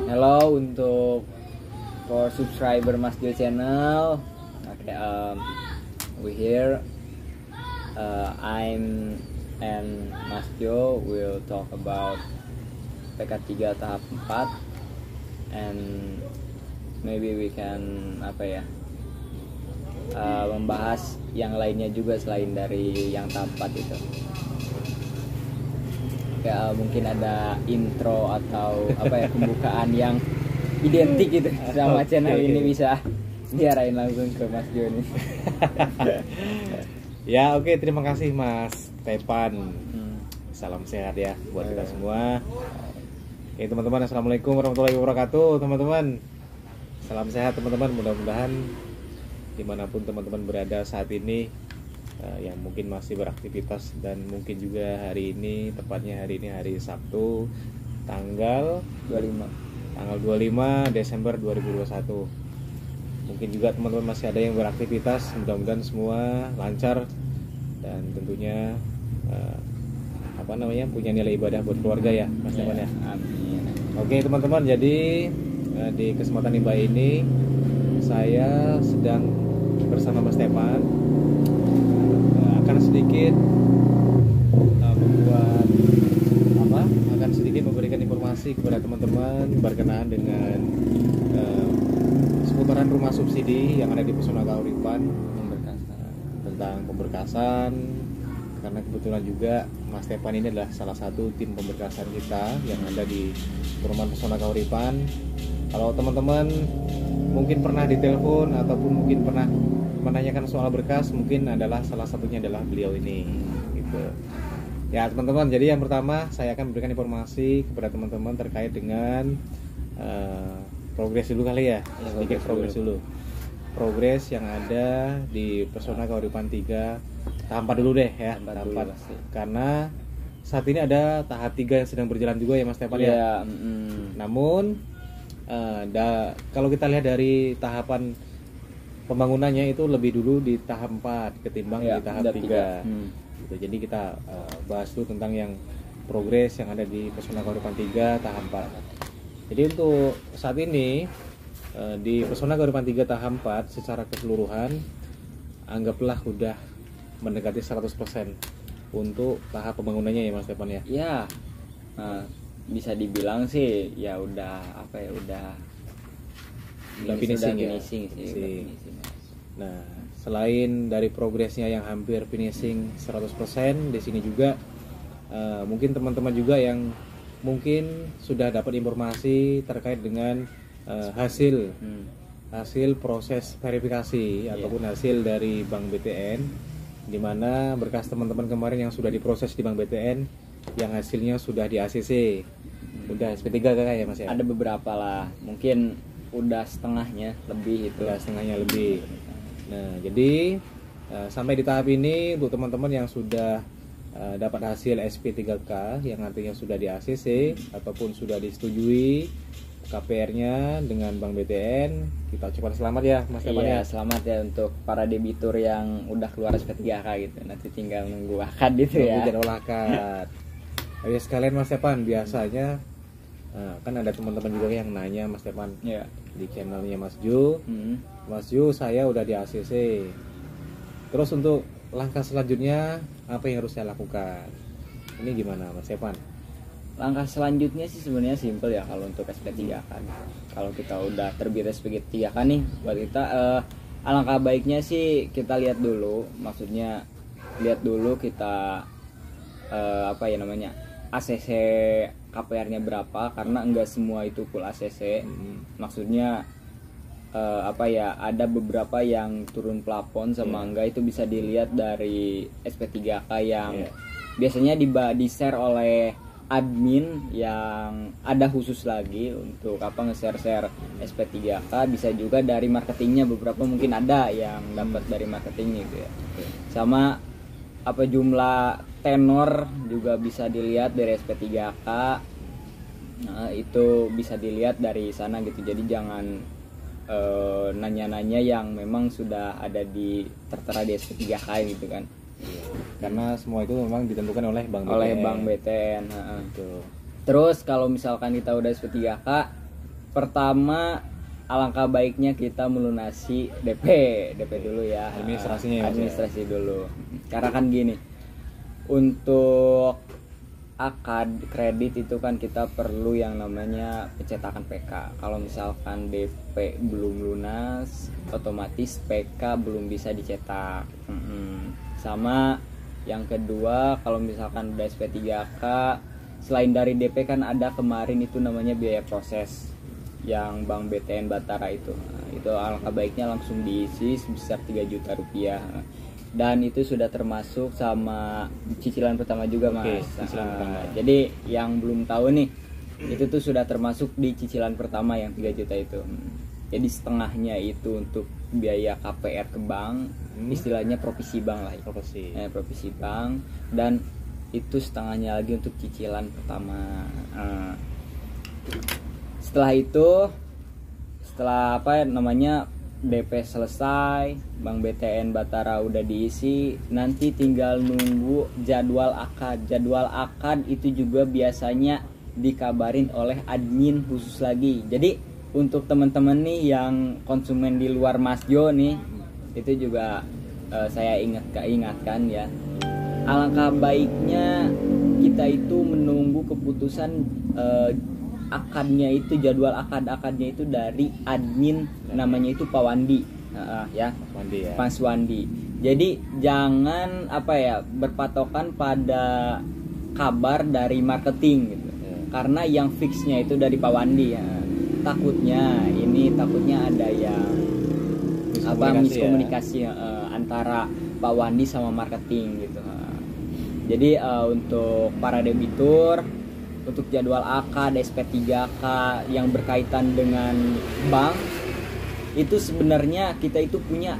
Hello untuk for subscriber Mas Jo channel. Okay, we here. I'm and Mas Jo will talk about PK3 tahap 4 and maybe we can membahas yang lainnya juga selain dari yang tahap 4 itu. Ya, mungkin ada intro atau pembukaan yang identik gitu sama channel ini, bisa diarahin langsung ke Mas Jo nih. Ya oke, terima kasih Mas Tepan. Salam sehat ya buat kita semua. Oke teman-teman, assalamualaikum warahmatullahi wabarakatuh teman-teman. Salam sehat teman-teman, mudah-mudahan dimanapun teman-teman berada saat ini, yang mungkin masih beraktivitas, dan mungkin juga hari ini, tepatnya hari ini hari Sabtu tanggal 25 Desember 2021. Mungkin juga teman-teman masih ada yang beraktivitas, mudah-mudahan semua lancar dan tentunya punya nilai ibadah buat keluarga ya Mas Tepan ya. Amin. Oke teman-teman, jadi di kesempatan imba ini saya sedang bersama Mas Tepan akan sedikit memberikan informasi kepada teman-teman berkenaan dengan seputaran rumah subsidi yang ada di Pesona Kahuripan, tentang pemberkasan, karena kebetulan juga Mas Tepan ini adalah salah satu tim pemberkasan kita yang ada di Perumahan Pesona Kahuripan. Kalau teman-teman mungkin pernah ditelepon ataupun mungkin pernah menanyakan soal berkas, mungkin adalah salah satunya adalah beliau ini gitu. Ya teman-teman, jadi yang pertama saya akan memberikan informasi kepada teman-teman terkait dengan progres dulu kali ya, sedikit progres dulu. Progres yang ada di Pesona Kahuripan 3 tahap 4 dulu deh ya, tahap 4. Karena saat ini ada tahap 3 yang sedang berjalan juga ya Mas Tepan ya. Namun kalau kita lihat dari tahapan pembangunannya itu lebih dulu di tahap 4 ketimbang di tahap 3. Gitu. Jadi kita bahas dulu tentang yang progres yang ada di Pesona Kahuripan 3 tahap 4. Jadi untuk saat ini di Pesona Kahuripan 3 tahap 4 secara keseluruhan anggaplah udah mendekati 100% untuk tahap pembangunannya ya Mas Tepan ya. Ya. Bisa dibilang sih ya udah finishing sih. Nah, selain dari progresnya yang hampir finishing 100%, di sini juga mungkin teman-teman juga yang mungkin sudah dapat informasi terkait dengan hasil proses verifikasi ataupun hasil dari Bank BTN, di mana berkas teman-teman kemarin yang sudah diproses di Bank BTN yang hasilnya sudah di ACC, udah SP3 ya Mas ya. Ada beberapa lah, mungkin udah setengahnya lebih itu. Nah, jadi sampai di tahap ini untuk teman-teman yang sudah dapat hasil SP3K yang artinya sudah di ACC ataupun sudah disetujui KPR-nya dengan Bank BTN, kita ucapkan selamat ya Mas Tepan ya. Selamat ya untuk para debitur yang udah keluar SP3K gitu. Nanti tinggal nunggu akad gitu ya. Jadwal akad. Ayo sekalian Mas Tepan, biasanya kan ada teman-teman juga yang nanya Mas Tepan di channelnya Mas Jo. Mas Jo, saya udah di ACC. Terus untuk langkah selanjutnya apa yang harus saya lakukan? Ini gimana Mas Tepan? Langkah selanjutnya sih sebenarnya simpel ya kalau untuk SP3K. Kalau kita udah terbit SP3K nih, buat kita alangkah baiknya sih kita lihat dulu, maksudnya lihat dulu kita ACC KPR-nya berapa, karena enggak semua itu full ACC. Maksudnya ada beberapa yang turun plafon sama enggak itu bisa dilihat dari SP3K yang biasanya di-share oleh admin yang ada khusus lagi untuk nge-share SP3K. Bisa juga dari marketingnya, beberapa mungkin ada yang dapat dari marketing gitu ya. Sama jumlah tenor juga bisa dilihat dari SP3K. Nah, itu bisa dilihat dari sana gitu. Jadi jangan nanya-nanya yang memang sudah ada tertera di SP3K gitu kan. Karena semua itu memang ditentukan oleh Bank BTN. Oleh Bank BTN. Terus kalau misalkan kita udah SP3K, pertama alangkah baiknya kita melunasi DP dulu ya. Administrasinya administrasi dulu. Karena kan gini, untuk akad kredit itu kan kita perlu yang namanya pencetakan PK. Kalau misalkan DP belum lunas, otomatis PK belum bisa dicetak. Sama yang kedua, kalau misalkan udah SP3K, selain dari DP kan ada kemarin itu namanya biaya proses yang Bank BTN Batara itu. Itu alangkah baiknya langsung diisi sebesar 3 juta rupiah. Dan itu sudah termasuk sama cicilan pertama juga, Mas. Jadi yang belum tahu nih, itu tuh sudah termasuk di cicilan pertama yang 3 juta itu. Jadi setengahnya itu untuk biaya KPR ke bank, istilahnya provisi bank lah. Provisi bank, dan itu setengahnya lagi untuk cicilan pertama. Setelah itu, DP selesai, Bank BTN Batara udah diisi, nanti tinggal nunggu jadwal akad. Jadwal akad itu juga biasanya dikabarin oleh admin khusus lagi. Jadi untuk teman-teman nih yang konsumen di luar Mas Jo nih, itu juga saya ingatkan ya. Alangkah baiknya kita itu menunggu keputusan akadnya itu, jadwal akadnya itu dari admin, namanya itu Pak Wandi, Mas Wandi. Jadi jangan berpatokan pada kabar dari marketing gitu. Karena yang fixnya itu dari Pak Wandi ya. Takutnya ada yang miskomunikasi antara Pak Wandi sama marketing gitu. Jadi untuk para debitur, untuk jadwal akad, SP3K yang berkaitan dengan bank, itu sebenarnya kita itu punya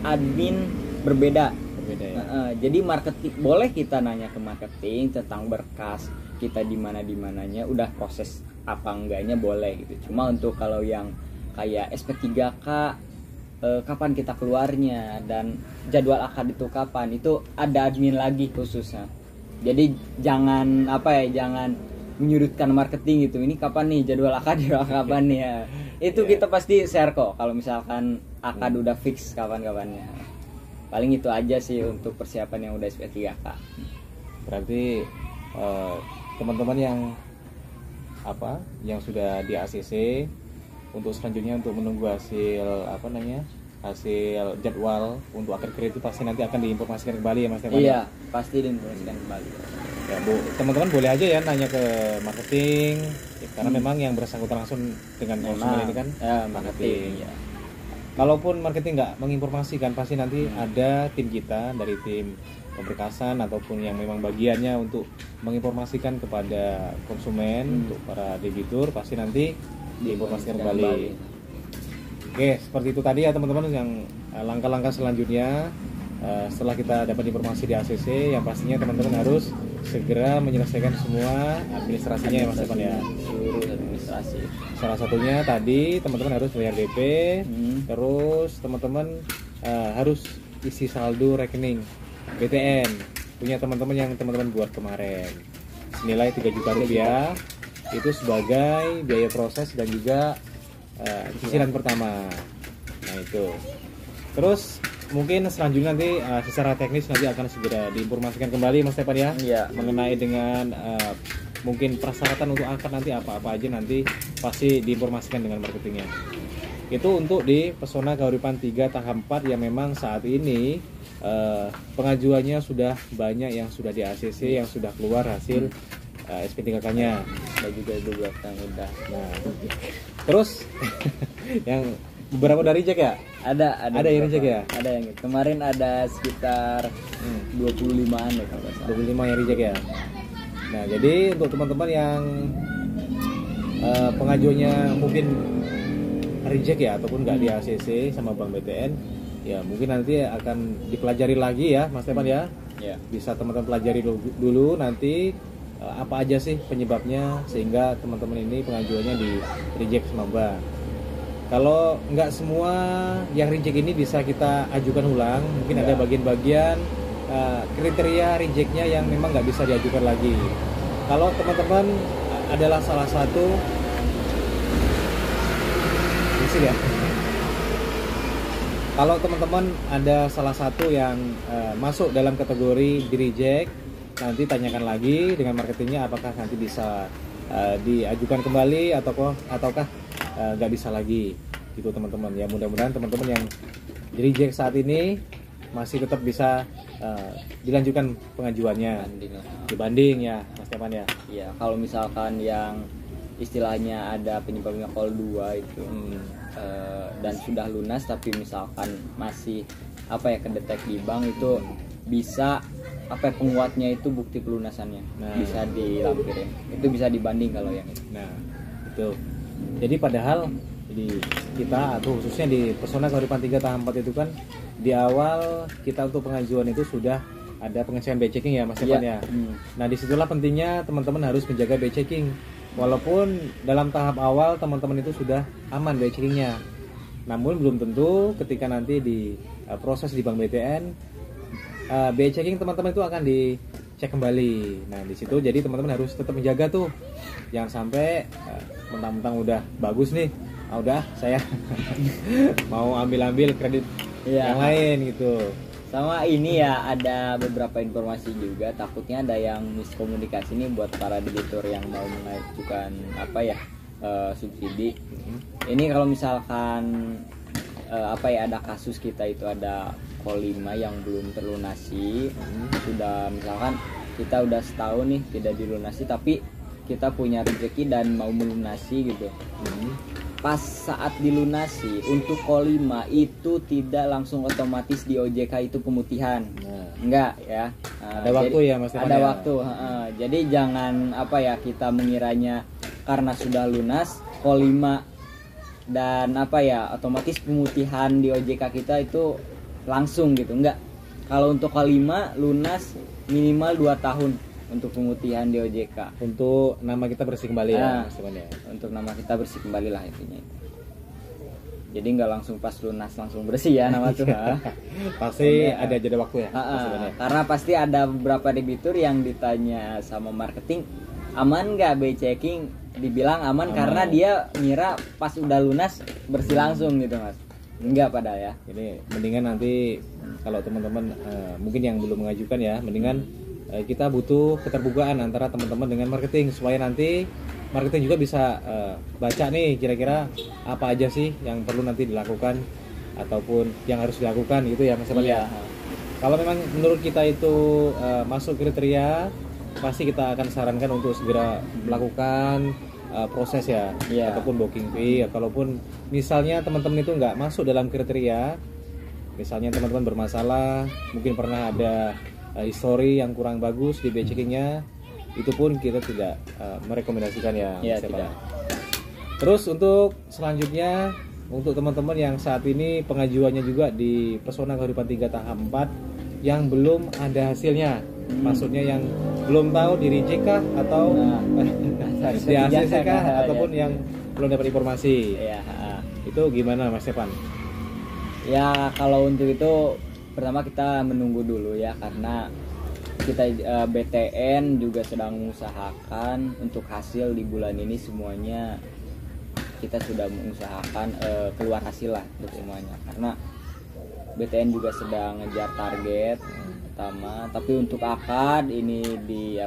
admin berbeda ya? Jadi marketing, boleh kita nanya ke marketing tentang berkas kita di mananya, udah proses apa enggaknya boleh gitu. Cuma untuk kalau yang kayak SP3K, kapan kita keluarnya dan jadwal akad itu kapan, itu ada admin lagi khususnya. Jadi jangan menyudutkan marketing gitu. Ini kapan nih jadwal akad kapan nih ya. Itu kita pasti share kok kalau misalkan akad udah fix kapan-kapannya. Paling itu aja sih untuk persiapan yang udah SP3K. Berarti teman-teman yang sudah di ACC, untuk selanjutnya untuk menunggu hasil jadwal untuk akad kredit itu pasti nanti akan diinformasikan kembali ya Mas Tepan. Iya, pasti diinformasikan kembali. Ya Bu, teman-teman boleh aja ya nanya ke marketing ya, karena memang yang bersangkutan langsung dengan konsumen ini kan marketing. Ya. Kalaupun marketing nggak menginformasikan, pasti nanti ada tim kita dari tim pemberkasan ataupun yang memang bagiannya untuk menginformasikan kepada konsumen, untuk para debitur, pasti nanti diinformasikan kembali. Oke, seperti itu tadi ya teman-teman yang langkah-langkah selanjutnya setelah kita dapat informasi di ACC, yang pastinya teman-teman harus segera menyelesaikan semua administrasinya ya Mas Evan ya. Seluruh administrasi. Salah satunya tadi teman-teman harus bayar DP, terus teman-teman harus isi saldo rekening BTN punya teman-teman yang teman-teman buat kemarin senilai 3 juta rupiah, itu sebagai biaya proses dan juga cicilan pertama. Nah itu. Terus mungkin selanjutnya nanti secara teknis nanti akan segera diinformasikan kembali Mas Tepan ya, mengenai dengan mungkin persyaratan untuk akad nanti apa-apa aja nanti pasti diinformasikan dengan marketingnya. Itu untuk di Pesona Kahuripan 3 tahap 4 yang memang saat ini pengajuannya sudah banyak yang sudah di ACC, yang sudah keluar hasil SP3K-nya. Ada juga beberapa yang udah. Nah, terus yang beberapa udah reject ya? Ada yang reject ya? Ada yang kemarin ada sekitar 25-an ya kalau nggak salah. 25 yang reject ya. Nah, jadi untuk teman-teman yang pengajuannya mungkin reject ya ataupun nggak di ACC sama Bank BTN, ya mungkin nanti akan dipelajari lagi ya Mas Tepan ya. Bisa teman-teman pelajari dulu nanti apa aja sih penyebabnya sehingga teman-teman ini pengajuannya di reject sama bank. Kalau nggak semua yang reject ini bisa kita ajukan ulang, mungkin ada bagian-bagian kriteria rejectnya yang memang nggak bisa diajukan lagi. Kalau teman-teman adalah salah satu ya. Kalau teman-teman ada salah satu yang masuk dalam kategori di reject, nanti tanyakan lagi dengan marketingnya apakah nanti bisa diajukan kembali ataukah nggak bisa lagi gitu teman-teman ya. Mudah-mudahan teman-teman yang di reject saat ini masih tetap bisa dilanjutkan pengajuannya dibanding ya Mas Tepan ya. Iya, kalau misalkan yang istilahnya ada penyebabnya call 2 itu dan sudah lunas tapi misalkan masih kedetek di bank itu bisa penguatnya itu bukti pelunasannya bisa dilampirin, itu bisa dibanding kalau yang itu. Nah itu jadi padahal di kita atau khususnya di Pesona Kahuripan 3 tahap 4 itu kan di awal kita untuk pengajuan itu sudah ada pengecekan back checking ya Mas Evan ya. Nah disitulah pentingnya teman-teman harus menjaga back checking. Walaupun dalam tahap awal teman-teman itu sudah aman back checkingnya, namun belum tentu ketika nanti di proses di Bank BTN back checking teman-teman itu akan dicek kembali. Nah di situ jadi teman-teman harus tetap menjaga tuh, jangan sampai mentang-mentang udah bagus nih, udah saya mau ambil kredit yang lain gitu. Sama ini ya ada beberapa informasi juga, takutnya ada yang miskomunikasi nih buat para debitur yang mau mengajukan subsidi. Ini kalau misalkan ada kasus kita itu ada call 5 yang belum terlunasi, sudah misalkan kita udah setahun nih tidak dilunasi tapi kita punya rezeki dan mau melunasi gitu. Pas saat dilunasi untuk call 5 itu tidak langsung otomatis di OJK itu pemutihan. Enggak ya. Ada waktu ya Mas. Ada waktu. Jadi jangan kita mengiranya karena sudah lunas call 5 dan otomatis pemutihan di OJK kita itu langsung gitu. Enggak. Kalau untuk call 5 lunas minimal 2 tahun untuk pemutihan di OJK. Untuk nama kita bersih kembali ya Mas Tepan ya. Untuk nama kita bersih kembali lah intinya itu. Jadi nggak langsung pas lunas langsung bersih ya nama tuh. Pasti ada jeda waktu ya. Karena pasti ada beberapa debitur yang ditanya sama marketing, aman nggak back checking? Dibilang aman karena dia ngira pas udah lunas bersih langsung gitu Mas. Enggak padahal ya. Jadi mendingan nanti kalau teman-teman mungkin yang belum mengajukan ya, mendingan kita butuh keterbukaan antara teman-teman dengan marketing supaya nanti marketing juga bisa baca nih kira-kira apa aja sih yang perlu nanti dilakukan ataupun yang harus dilakukan gitu ya Mas Evan ya. Kalau memang menurut kita itu masuk kriteria, pasti kita akan sarankan untuk segera melakukan proses ya, ataupun booking fee. Kalaupun misalnya teman-teman itu nggak masuk dalam kriteria, misalnya teman-teman bermasalah, mungkin pernah ada history yang kurang bagus di back checkingnya, itu pun kita tidak merekomendasikan ya. Tidak. Terus untuk selanjutnya untuk teman-teman yang saat ini pengajuannya juga di Pesona Kahuripan 3 tahap 4 yang belum ada hasilnya, maksudnya yang belum tahu di reject kah atau di ACC kah ataupun yang belum dapat informasi. Itu gimana Mas Evan? Ya kalau untuk itu pertama kita menunggu dulu ya, karena kita BTN juga sedang mengusahakan untuk hasil di bulan ini semuanya kita sudah mengusahakan keluar hasil lah untuk semuanya, karena BTN juga sedang ngejar target pertama. Tapi untuk akad ini di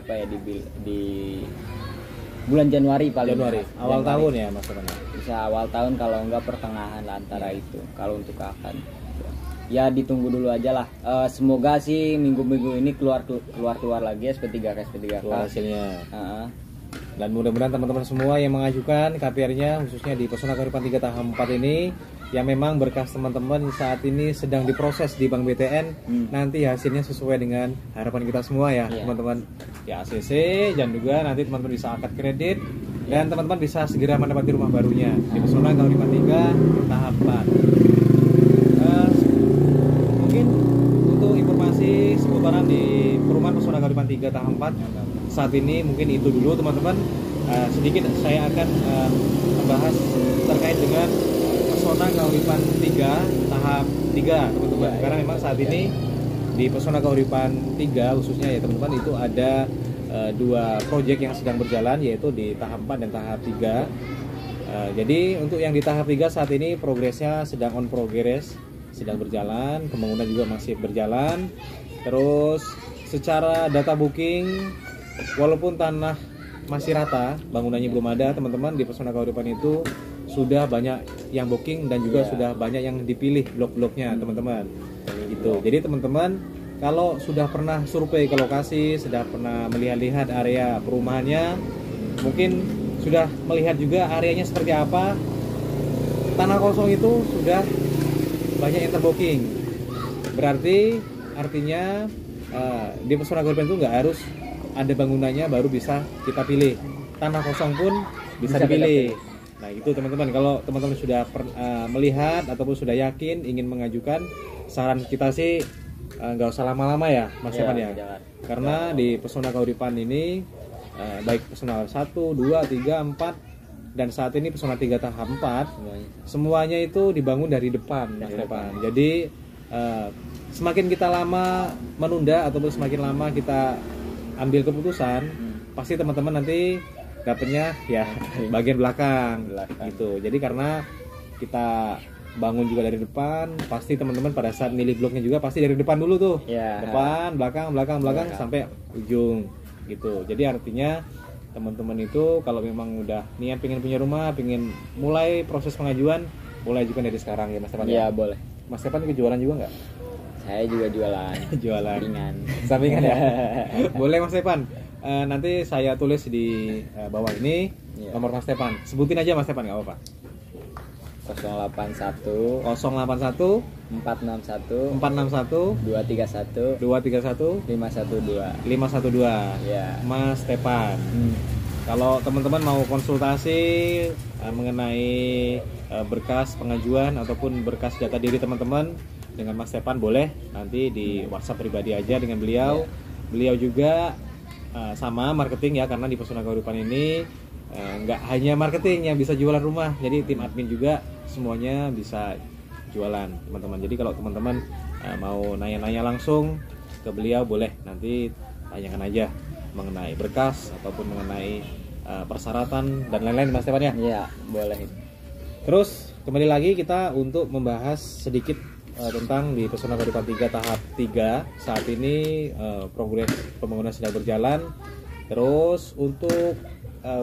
bulan Januari paling awal tahun ya Mas Evan. Bisa awal tahun kalau enggak pertengahan lah antara itu kalau untuk akad. Ya ditunggu dulu aja lah. Semoga sih minggu-minggu ini keluar lagi SP3K keluar hasilnya. Dan mudah-mudahan teman-teman semua yang mengajukan KPR-nya khususnya di Pesona Kahuripan 3 tahap 4 ini, yang memang berkas teman-teman saat ini sedang diproses di Bank BTN, nanti hasilnya sesuai dengan harapan kita semua ya teman-teman, ya ACC, dan juga nanti teman-teman bisa akad kredit dan teman-teman bisa segera mendapati rumah barunya di Pesona Kahuripan 3 tahap 4. Mungkin untuk informasi seputaran di perumahan Pesona Kahuripan 3 tahap 4 saat ini mungkin itu dulu teman-teman. Sedikit saya akan membahas terkait dengan Pesona Kahuripan 3 tahap 3 teman-teman, karena memang saat ini di Pesona Kahuripan 3 khususnya ya teman-teman, itu ada 2 proyek yang sedang berjalan, yaitu di tahap 4 dan tahap 3. Jadi untuk yang di tahap 3 saat ini progresnya sedang on progress, sedang berjalan, pembangunan juga masih berjalan. Terus secara data booking, walaupun tanah masih rata, bangunannya belum ada teman-teman, di Pesona Kahuripan itu sudah banyak yang booking dan juga sudah banyak yang dipilih blok-bloknya teman-teman. Gitu. Jadi teman-teman kalau sudah pernah survei ke lokasi, sudah pernah melihat-lihat area perumahannya, mungkin sudah melihat juga areanya seperti apa, tanah kosong itu sudah banyak yang terbooking. Berarti artinya di Pesona Kahuripan itu nggak harus ada bangunannya baru bisa kita pilih, tanah kosong pun bisa dipilih. Nah itu teman-teman, kalau teman-teman sudah melihat ataupun sudah yakin ingin mengajukan, saran kita sih nggak usah lama-lama ya Mas Evan ya. Karena di Pesona Kahuripan ini baik Pesona 1, 2, 3, 4 dan saat ini Pesona 3 tahap 4 semuanya itu dibangun dari depan Mas Evan. Jadi semakin kita lama menunda ataupun semakin lama kita ambil keputusan, pasti teman-teman nanti dapatnya ya bagian belakang gitu. Jadi karena kita bangun juga dari depan, pasti teman-teman pada saat milih bloknya juga pasti dari depan dulu tuh, depan, belakang sampai ujung gitu. Jadi artinya teman-teman itu kalau memang udah niat pengen punya rumah, pengen mulai proses pengajuan, mulai ajukan dari sekarang ya Mas Evan. Iya boleh. Mas Evan ikut jualan juga nggak? Saya juga jualan. Jualan. Sampingan ya. Boleh Mas Evan. Nanti saya tulis di bawah ini nomor Mas Evan. Sebutin aja Mas Evan nggak apa-apa. 081 081 461 461 231 231 512 512 ya. Mas Stefan. Kalau teman-teman mau konsultasi mengenai berkas pengajuan ataupun berkas data diri teman-teman dengan Mas Stefan, boleh nanti di WhatsApp pribadi aja dengan beliau. Beliau juga sama marketing ya, karena di Pesona Kahuripan ini nggak hanya marketing yang bisa jualan rumah, jadi tim admin juga semuanya bisa jualan teman-teman. Jadi kalau teman-teman mau nanya-nanya langsung ke beliau, boleh nanti tanyakan aja mengenai berkas ataupun mengenai persyaratan dan lain-lain Mas Stefan ya. Iya boleh. Terus kembali lagi kita untuk membahas sedikit tentang di Pesona Kahuripan 3 tahap 3 saat ini progres pembangunan sedang berjalan. Terus untuk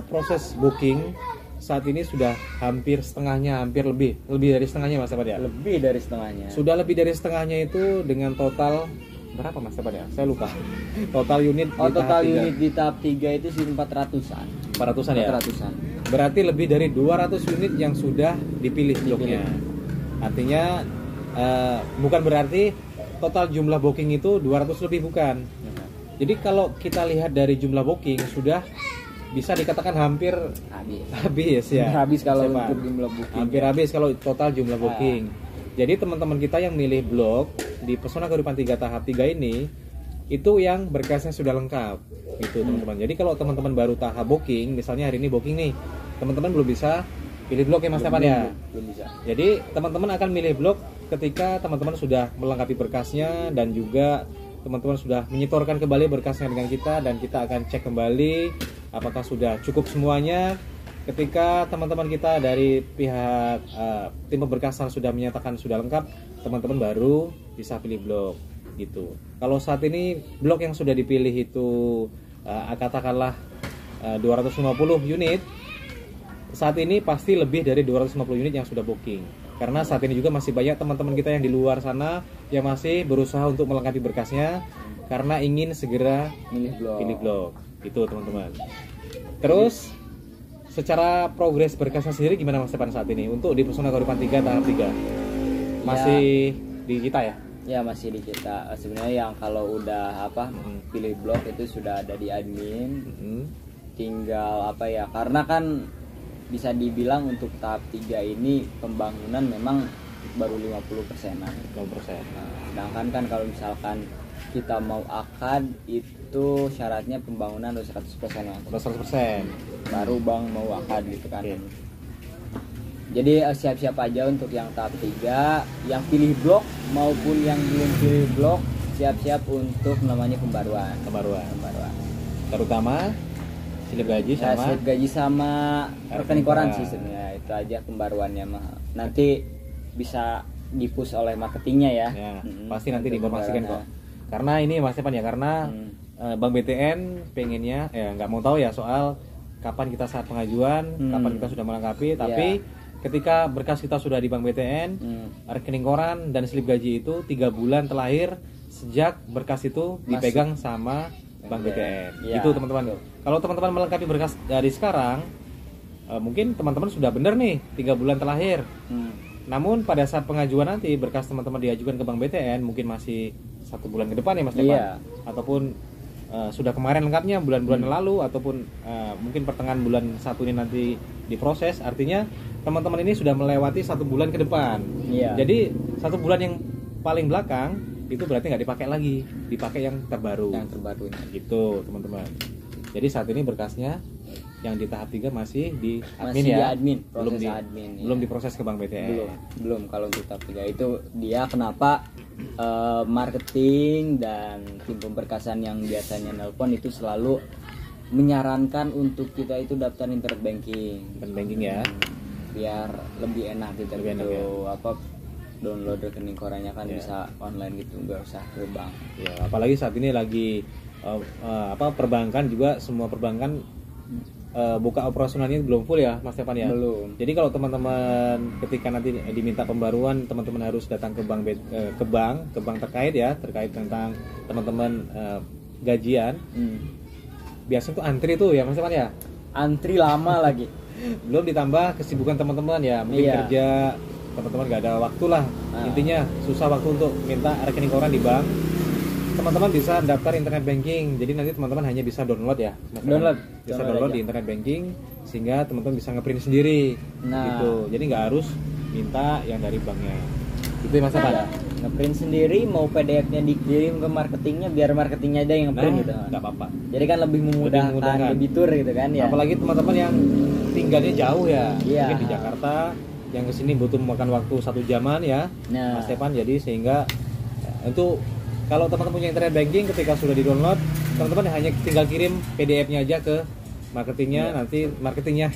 proses booking saat ini sudah hampir setengahnya, hampir lebih dari setengahnya Mas Stefan ya. Lebih dari setengahnya. Sudah lebih dari setengahnya itu dengan total berapa Mas Stefan ya? Saya lupa. Total unit total unit di tahap 3 itu sih 400-an. 400-an ya? 400-an. Berarti lebih dari 200 unit yang sudah dipilih bloknya. Artinya bukan berarti total jumlah booking itu 200 lebih, bukan. Jadi kalau kita lihat dari jumlah booking sudah bisa dikatakan hampir habis ya. Habis kalau untuk jumlah booking. Hampir habis kalau total jumlah booking. Jadi teman-teman kita yang milih blok di Pesona Kahuripan 3 tahap 3 ini itu yang berkasnya sudah lengkap gitu teman-teman. Jadi kalau teman-teman baru tahap booking, misalnya hari ini booking nih, teman-teman belum bisa pilih blok ya Mas Stefan ya. Belum bisa. Jadi teman-teman akan milih blok ketika teman-teman sudah melengkapi berkasnya dan juga teman-teman sudah menyetorkan kembali berkasnya dengan kita, dan kita akan cek kembali apakah sudah cukup semuanya. Ketika teman-teman kita dari pihak tim pemberkasan sudah menyatakan sudah lengkap, teman-teman baru bisa pilih blok gitu. Kalau saat ini blok yang sudah dipilih itu katakanlah 250 unit, saat ini pasti lebih dari 250 unit yang sudah booking. Karena saat ini juga masih banyak teman-teman kita yang di luar sana yang masih berusaha untuk melengkapi berkasnya karena ingin segera pilih blok. Itu teman-teman. Terus secara progres berkasnya sendiri gimana Mas Stepan saat ini untuk di Pesona Kahuripan 3 tahap 3? Masih di kita ya? Ya masih di kita. Sebenarnya yang kalau udah pilih blok itu sudah ada di admin. Tinggal karena kan bisa dibilang untuk tahap 3 ini pembangunan memang baru 50%-an. 50%. Nah, sedangkan kan kalau misalkan kita mau akad itu syaratnya pembangunan harus 100% ya. 100%. Baru bang mau akad gitu kan. Okay. Jadi siap-siap aja untuk yang tahap 3, yang pilih blok maupun yang belum pilih blok, siap-siap untuk namanya pembaruan. Terutama slip gaji sama slip gaji sama rekening koran sih sebenarnya. Itu aja pembaruannya mah. Nanti bisa di-push oleh marketingnya ya. Pasti nanti diinformasikan kok. Karena ini Mas Stepan ya, karena Bank BTN pengennya nggak mau tahu ya soal kapan kita saat pengajuan, kapan kita sudah melengkapi, tapi ketika berkas kita sudah di Bank BTN, rekening koran dan slip gaji itu 3 bulan terakhir sejak berkas itu dipegang sama Bank BTN. Gitu teman-teman. Kalau teman-teman melengkapi berkas dari sekarang, mungkin teman-teman sudah benar nih 3 bulan terakhir. Namun pada saat pengajuan nanti berkas teman-teman diajukan ke Bank BTN mungkin masih 1 bulan ke depan ya Mas Stepan, ataupun sudah kemarin lengkapnya bulan-bulan lalu, ataupun mungkin pertengahan bulan 1 ini nanti diproses. Artinya teman-teman ini sudah melewati 1 bulan ke depan. Jadi 1 bulan yang paling belakang itu berarti nggak dipakai lagi, dipakai yang terbaru. Gitu teman-teman. Jadi saat ini berkasnya yang di tahap 3 masih di admin ya. Belum diproses ke Bank BTN. Belum kalau untuk tahap 3 itu dia kenapa marketing dan tim pemberkasan yang biasanya nelpon itu selalu menyarankan untuk kita itu daftar internet banking ya. Biar lebih enak gitu. Download rekening korannya kan bisa online gitu, nggak usah ke bank. Ya, apalagi saat ini lagi perbankan juga, semua perbankan buka operasionalnya belum full ya Mas Stepan ya. Belum. Jadi kalau teman-teman ketika nanti diminta pembaruan, teman-teman harus datang ke bank terkait ya, terkait tentang teman-teman gajian. Biasanya tuh antri tuh ya Mas Stepan ya. Antri lama lagi. Belum ditambah kesibukan teman-teman ya, mungkin kerja, teman-teman nggak ada waktu lah. Intinya susah waktu untuk minta rekening koran di bank. Teman-teman bisa daftar internet banking, jadi nanti teman-teman hanya bisa download ya, bisa download di internet banking, sehingga teman-teman bisa ngeprint sendiri, gitu. Jadi nggak harus minta yang dari banknya. Itu Mas Stepan. Ngeprint sendiri, mau PDF-nya dikirim ke marketingnya, biar marketingnya ada yang ngeprint gitu. Nggak apa-apa. Jadi kan lebih memudahkan debitur gitu kan ya. Apalagi teman-teman yang tinggalnya jauh ya, mungkin di Jakarta, yang kesini butuh makan waktu 1 jaman ya, Mas Stepan. Jadi sehingga itu kalau teman-teman punya internet banking, ketika sudah di-download, teman-teman hanya tinggal kirim PDF-nya aja ke marketingnya, nanti marketingnya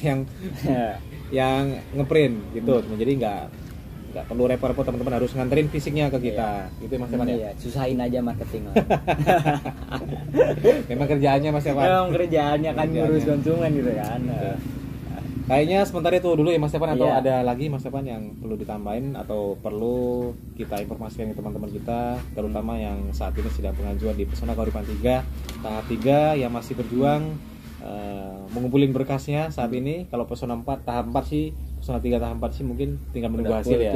yang ngeprint gitu. Jadi nggak perlu repot-repot teman-teman harus nganterin fisiknya ke kita. Gitu Mas Stepan ya. Susahin aja marketing lah. Memang kerjaannya Mas Stepan. Memang kerjaannya kan ngurus konsumen gitu kan. Kayaknya sementara itu dulu ya Mas Stepan, atau ada lagi Mas Stepan yang perlu ditambahin atau perlu kita informasikan ke teman-teman kita, terutama yang saat ini sedang pengajuan di Pesona Kahuripan 3 tahap 3 yang masih berjuang mengumpulin berkasnya saat ini. Kalau Pesona 4 tahap 4 sih, Pesona 3 tahap 4 sih mungkin tinggal menunggu hasil ya.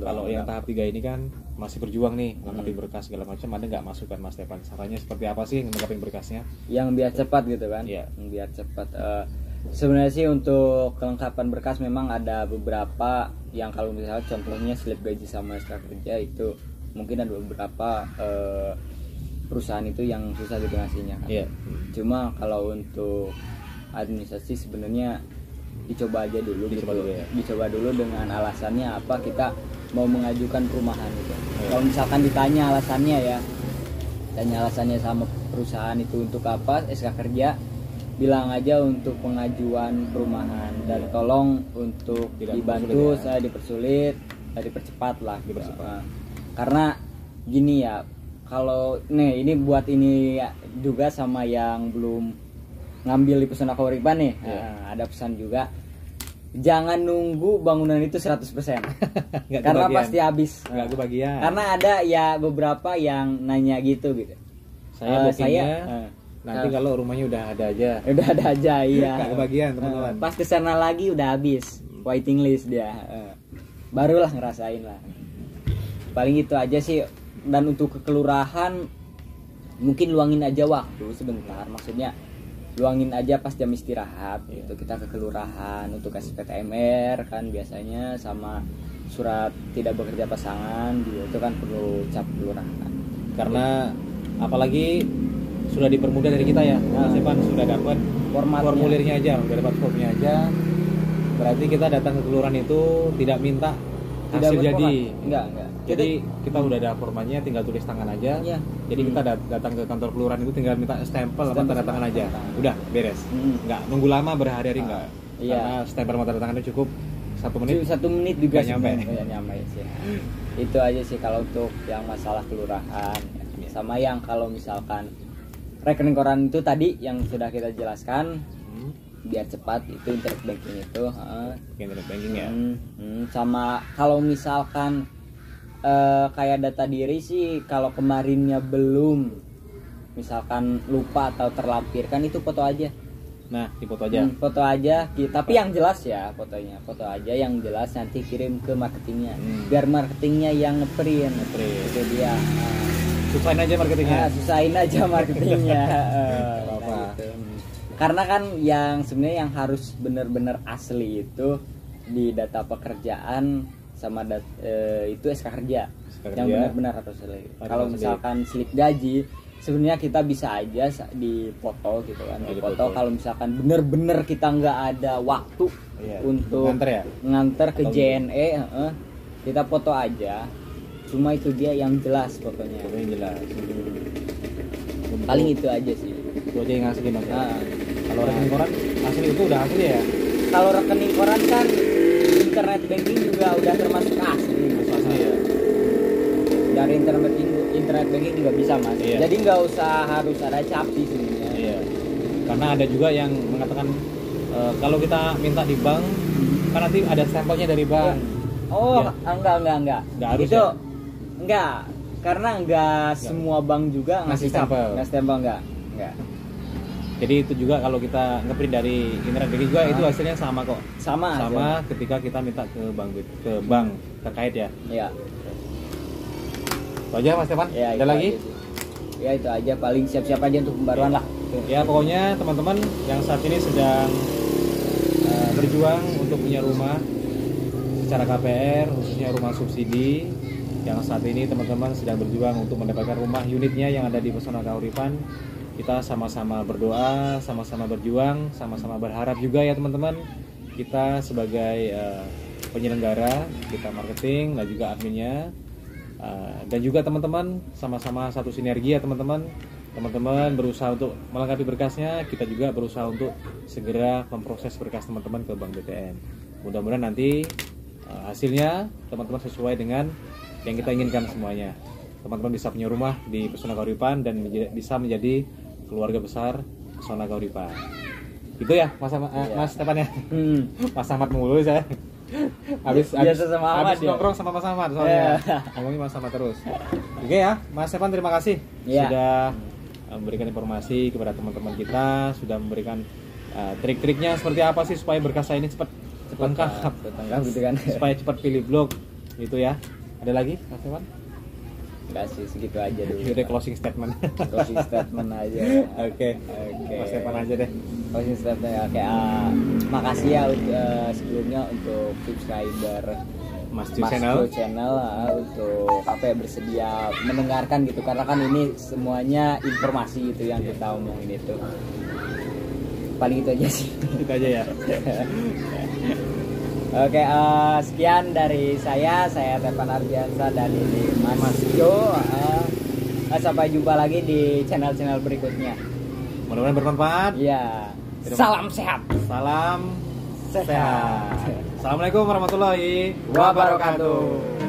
Kalau yang tahap 3 ini kan masih berjuang nih melengkapi berkas segala macam. Ada nggak masukan Mas Stepan? Caranya seperti apa sih melengkapi berkasnya? Yang biar cepat gitu kan? Yang biar cepat. Sebenarnya sih untuk kelengkapan berkas memang ada beberapa yang kalau misalnya contohnya slip gaji sama SK kerja itu mungkin ada beberapa perusahaan itu yang susah gitu ngasihnya kan. Cuma kalau untuk administrasi sebenarnya dicoba aja dulu, dicoba dulu dengan alasannya apa kita mau mengajukan perumahan gitu. Kalau misalkan ditanya alasannya tanya alasannya sama perusahaan itu untuk apa SK kerja, bilang aja untuk pengajuan perumahan dan tolong untuk dibantu saya dipersulit, dipercepat lah gitu. Karena gini ya, kalau ini buat ini juga sama yang belum ngambil di Pesona Kahuripan nih, ada pesan juga, jangan nunggu bangunan itu 100%. Karena pasti habis. Nggak kebagian. Karena ada ya beberapa yang nanya gitu. Saya Nanti kalau rumahnya udah ada aja. Udah ada aja, iya. Nggak kebagian teman-teman. Pas kesana lagi udah habis waiting list dia. Barulah ngerasain lah. Paling itu aja sih. Dan untuk ke kelurahan mungkin luangin aja waktu sebentar, maksudnya luangin aja pas jam istirahat gitu, kita ke kelurahan untuk SPTMR kan biasanya, sama surat tidak bekerja pasangan gitu, itu kan perlu cap kelurahan. Karena apalagi sudah dipermudah dari kita ya, Mas Evan sudah dapat formulirnya aja, udah dapat formnya aja. Berarti kita datang ke kelurahan itu tidak minta hasil jadi. Enggak. Jadi kita udah ada formanya, tinggal tulis tangan aja. Iya. Jadi kita datang ke kantor kelurahan itu tinggal minta stempel sama tanda tangan aja. Udah beres. Enggak nunggu lama berhari-hari enggak. Iya. Karena stempel sama tanda tangan itu cukup 1 menit. 1 menit juga nyampe. Nyampe sih. Itu aja sih kalau untuk yang masalah kelurahan. Sama yang kalau misalkan rekening koran itu tadi yang sudah kita jelaskan, biar cepat itu internet banking itu. Internet banking ya. Sama kalau misalkan kayak data diri sih, kalau kemarinnya belum, misalkan lupa atau terlampirkan, itu foto aja. Nah, di foto aja. Foto aja, tapi yang jelas ya fotonya. Foto aja yang jelas, nanti kirim ke marketingnya. Biar marketingnya yang ngeprint. Itu dia. Susahin aja marketingnya. Susahin aja marketingnya. Apa? Gitu. Karena kan yang sebenarnya yang harus benar-benar asli itu di data pekerjaan sama itu SK kerja. Yang benar-benar harus asli. Kalau misalkan slip gaji, sebenarnya kita bisa aja dipoto gitu kan, dipoto kalau misalkan bener-bener kita nggak ada waktu untuk nganter ke JNE, kita foto aja, cuma itu dia yang jelas fotonya. Yang jelas. Paling itu aja sih. Itu aja yang asli Mas. Kalau rekening koran asli itu udah asli ya. Kalau rekening koran kan internet banking juga udah termasuk asli. Asli ya. Dari internet banking juga bisa Mas. Iya. Jadi nggak usah harus ada capi sebenarnya. Iya. Karena ada juga yang mengatakan kalau kita minta di bank kan nanti ada stempelnya dari bank. Oh, ya. Enggak. Nggak harus itu ya? Enggak. Karena enggak semua bank juga ngasih stempel. Ngasih stempel enggak. Jadi itu juga kalau kita ngeprint dari internet banking juga itu hasilnya sama kok. Sama ketika kita minta ke bank terkait ya. Iya. Itu aja Mas Stefan, ya, ada lagi? Ya itu aja, paling siap-siap aja untuk pembaruan lah. Ya pokoknya teman-teman yang saat ini sedang berjuang untuk punya rumah secara KPR, khususnya rumah subsidi, yang saat ini teman-teman sedang berjuang untuk mendapatkan rumah unitnya yang ada di Pesona Kahuripan, kita sama-sama berdoa, sama-sama berjuang, sama-sama berharap juga ya teman-teman, kita sebagai penyelenggara, kita marketing dan juga adminnya, dan juga teman-teman sama-sama satu sinergi ya teman-teman berusaha untuk melengkapi berkasnya, kita juga berusaha untuk segera memproses berkas teman-teman ke Bank BTN. Mudah-mudahan nanti hasilnya teman-teman sesuai dengan yang kita inginkan semuanya. Teman-teman bisa punya rumah di Pesona Kahuripan dan bisa menjadi keluarga besar Pesona Kahuripan. Itu ya Mas Stefan ya. Mas Ahmad mulu saya. Habis nongkrong sama Mas Ahmad soalnya. Ngomongin Mas Ahmad terus. Oke ya, Mas Stefan terima kasih sudah memberikan informasi kepada teman-teman kita, sudah memberikan trik-triknya seperti apa sih supaya berkas ini cepat lengkap gitu kan. Supaya cepat pilih blok gitu ya. Ada lagi Mas Stefan? Enggak sih, segitu aja dulu. Udah closing statement. Closing statement aja. Oke. Mas Stefan aja deh. Closing statement ya. Oke, makasih ya sebelumnya untuk subscriber Mas Channel untuk bersedia mendengarkan gitu, karena kan ini semuanya informasi itu yang kita omongin itu. Paling itu aja sih. Itu aja ya. Oke, sekian dari saya Tepan Ardiansa dan ini Mas Jo. Sampai jumpa lagi di channel-channel berikutnya. Mudah-mudahan bermanfaat. Iya. Salam sehat. Salam sehat. Assalamualaikum warahmatullahi wabarakatuh.